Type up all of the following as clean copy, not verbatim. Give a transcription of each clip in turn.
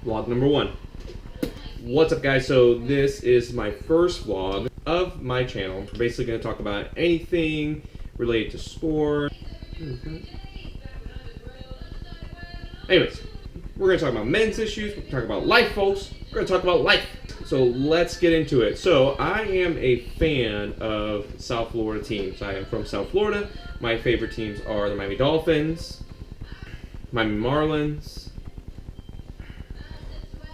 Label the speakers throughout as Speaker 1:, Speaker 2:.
Speaker 1: Vlog number 1. What's up, guys? So this is my first vlog of my channel. We're basically going to talk about anything related to sport. Anyways, we're going to talk about men's issues. We're going to talk about life, folks. We're going to talk about life. So let's get into it. So I am a fan of South Florida teams. I am from South Florida. My favorite teams are the Miami Dolphins, Miami Marlins,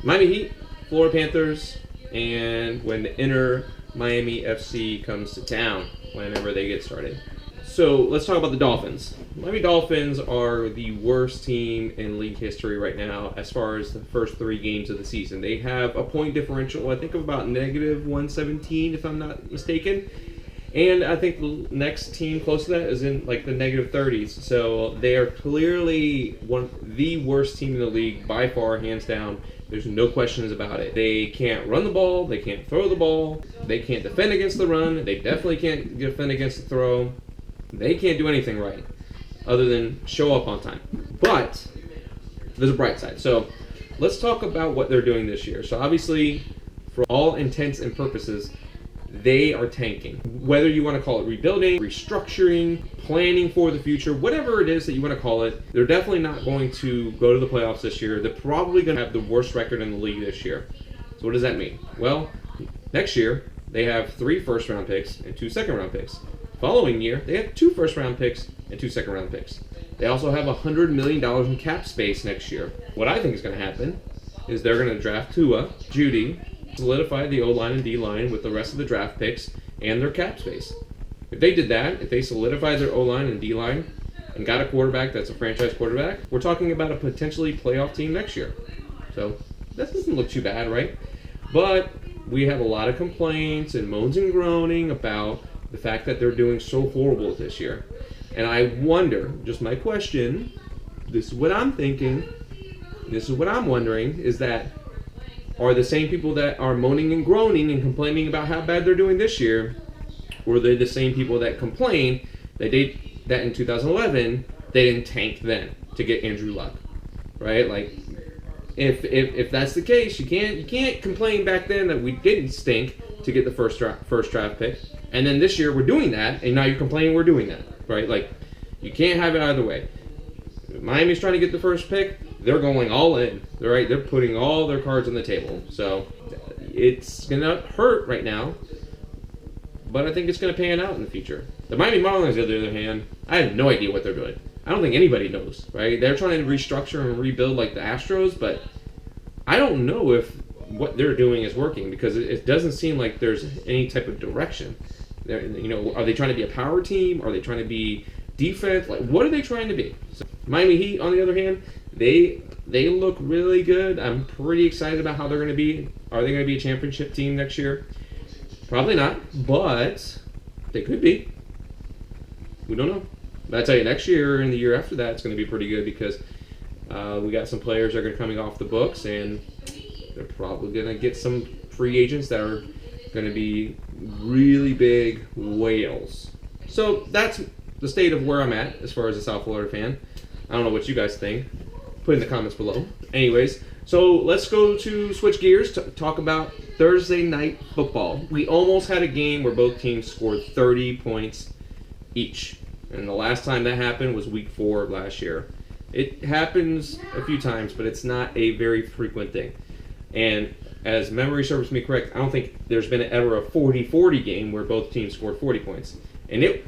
Speaker 1: Miami Heat, Florida Panthers, and when the inner Miami FC comes to town, whenever they get started. So let's talk about the Dolphins. Miami Dolphins are the worst team in league history right now as far as the first 3 games of the season. They have a point differential, I think, of about negative 117, if I'm not mistaken. And I think the next team close to that is in like the negative 30s. So they are clearly the worst team in the league by far, hands down. There's no questions about it. They can't run the ball. They can't throw the ball. They can't defend against the run. They definitely can't defend against the throw. They can't do anything right other than show up on time. But there's a bright side. So let's talk about what they're doing this year. So obviously, for all intents and purposes, they are tanking. Whether you want to call it rebuilding, restructuring, planning for the future, whatever it is that you want to call it, they're definitely not going to go to the playoffs this year. They're probably going to have the worst record in the league this year. So what does that mean? Well, next year, they have 3 first-round picks and 2 second-round picks. Following year, they have 2 first-round picks and 2 second-round picks. They also have $100 million in cap space next year. What I think is going to happen is they're going to draft Tua, Judy, solidify the O-line and D-line with the rest of the draft picks and their cap space. If they did that, if they solidified their O-line and D-line and got a quarterback that's a franchise quarterback, we're talking about a potentially playoff team next year. So that doesn't look too bad, right? But we have a lot of complaints and moans and groaning about the fact that they're doing so horrible this year. And I wonder, just my question, this is what I'm thinking, this is what I'm wondering, is that are the same people that are moaning and groaning and complaining about how bad they're doing this year, or are they the same people that complain that in 2011 they didn't tank then to get Andrew Luck, right? Like, if that's the case, you can't complain back then that we didn't stink to get the first draft pick, and then this year we're doing that, and now you're complaining we're doing that, right? Like, you can't have it either way. Miami's trying to get the first pick. They're going all in, right? They're putting all their cards on the table. So it's going to hurt right now, but I think it's going to pan out in the future. The Miami Marlins, on the other hand, I have no idea what they're doing. I don't think anybody knows, right? They're trying to restructure and rebuild like the Astros, but I don't know if what they're doing is working because it doesn't seem like there's any type of direction. Are they trying to be a power team? Are they trying to be defense? Like, what are they trying to be? So, Miami Heat, on the other hand, they look really good. I'm pretty excited about how they're going to be. Are they going to be a championship team next year? Probably not, but they could be. We don't know. But I tell you, next year and the year after that, it's going to be pretty good because we got some players that are going to coming off the books, and they're probably going to get some free agents that are going to be really big whales. So that's the state of where I'm at as far as a South Florida fan. I don't know what you guys think. Put in the comments below. Anyways, so let's go to switch gears to talk about Thursday night football. We almost had a game where both teams scored 30 points each. And the last time that happened was week 4 of last year. It happens a few times, but it's not a very frequent thing. And as memory serves me correct, I don't think there's been ever a 40-40 game where both teams scored 40 points. And it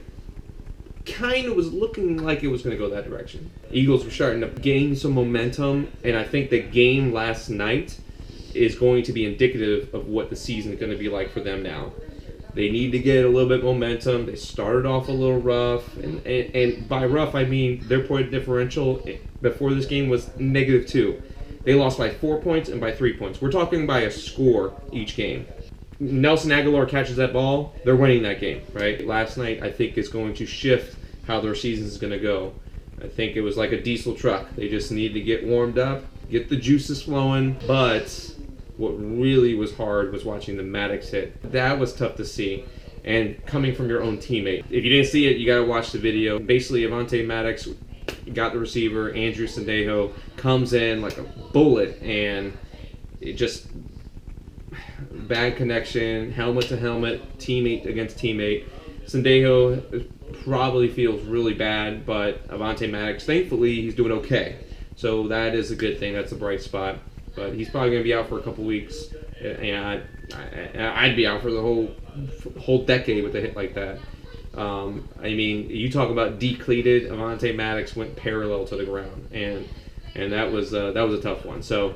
Speaker 1: kind of was looking like it was going to go that direction. Eagles were starting to gain some momentum, and I think the game last night is going to be indicative of what the season is going to be like for them now. They need to get a little bit momentum. They started off a little rough, and by rough I mean their point differential before this game was -2. They lost by 4 points and by 3 points. We're talking by a score each game. Nelson Aguilar catches that ball, they're winning that game, right? Last night, I think, is going to shift how their season is going to go. I think it was like a diesel truck. They just need to get warmed up, get the juices flowing. But what really was hard was watching the Maddox hit. That was tough to see. And coming from your own teammate. If you didn't see it, you got to watch the video. Basically, Avonte Maddox got the receiver. Andrew Sandejo comes in like a bullet and it just bad connection, helmet to helmet, teammate against teammate. Sendejo probably feels really bad, but Avonte Maddox, thankfully, he's doing okay. So that is a good thing. That's a bright spot. But he's probably going to be out for a couple weeks. And I'd be out for the whole decade with a hit like that. I mean, you talk about decleated. Avonte Maddox went parallel to the ground, and that was a tough one. So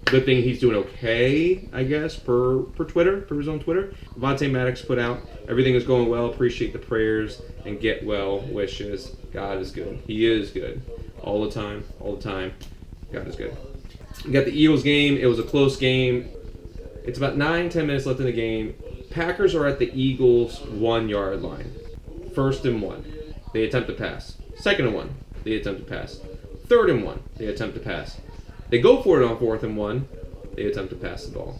Speaker 1: good thing he's doing okay, I guess, per his own Twitter. Avonte Maddox put out, everything is going well. Appreciate the prayers and get well wishes. God is good. He is good all the time. All the time. God is good. We got the Eagles game. It was a close game. It's about 9-10 minutes left in the game. Packers are at the Eagles' 1-yard line. 1st and 1. They attempt to pass. 2nd and 1. They attempt to pass. 3rd and 1. They attempt to pass. They go for it on 4th and 1. They attempt to pass the ball.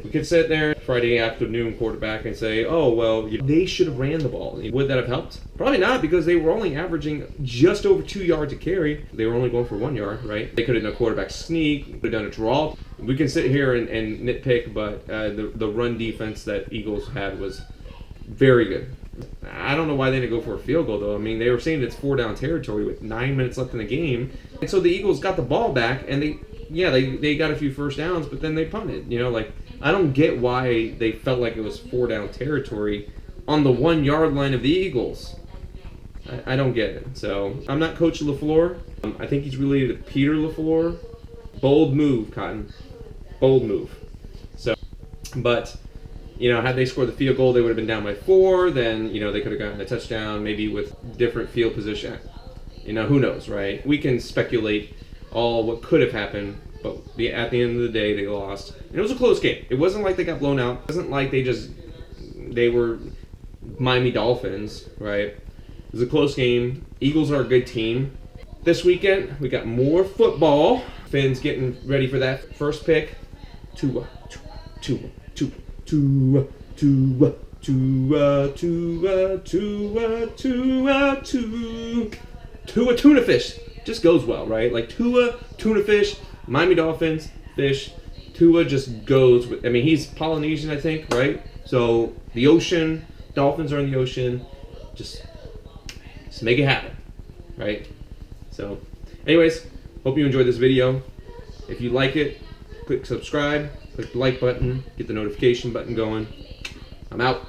Speaker 1: We could sit there Friday afternoon quarterback and say, oh, well, they should have ran the ball. Would that have helped? Probably not, because they were only averaging just over 2 yards a carry. They were only going for 1 yard, right? They could have done a quarterback sneak, could have done a draw. We can sit here and nitpick, but the run defense that Eagles had was very good. I don't know why they didn't go for a field goal, though. I mean, they were saying it's 4-down territory with 9 minutes left in the game. And so the Eagles got the ball back, and they got a few first downs, but then they punted. I don't get why they felt like it was 4-down territory on the 1-yard line of the Eagles. I don't get it. So I'm not Coach LaFleur. I think he's related to Peter LaFleur. Bold move, Cotton. Bold move. So, but had they scored the field goal, they would have been down by 4. Then they could have gotten a touchdown, maybe with different field position. Who knows, right? We can speculate all what could have happened. But at the end of the day, they lost. And it was a close game. It wasn't like they got blown out. It wasn't like they were Miami Dolphins, right? It was a close game. Eagles are a good team. This weekend, we got more football. Finn's getting ready for that first pick. Tua tuna fish. Just goes well, right? Like Tua, tuna fish, Miami Dolphins, fish. Tua just goes with, he's Polynesian, I think, right? So the ocean, Dolphins are in the ocean. Just make it happen, right? So, anyways, hope you enjoyed this video. If you like it, click subscribe, click the like button, get the notification button going. I'm out.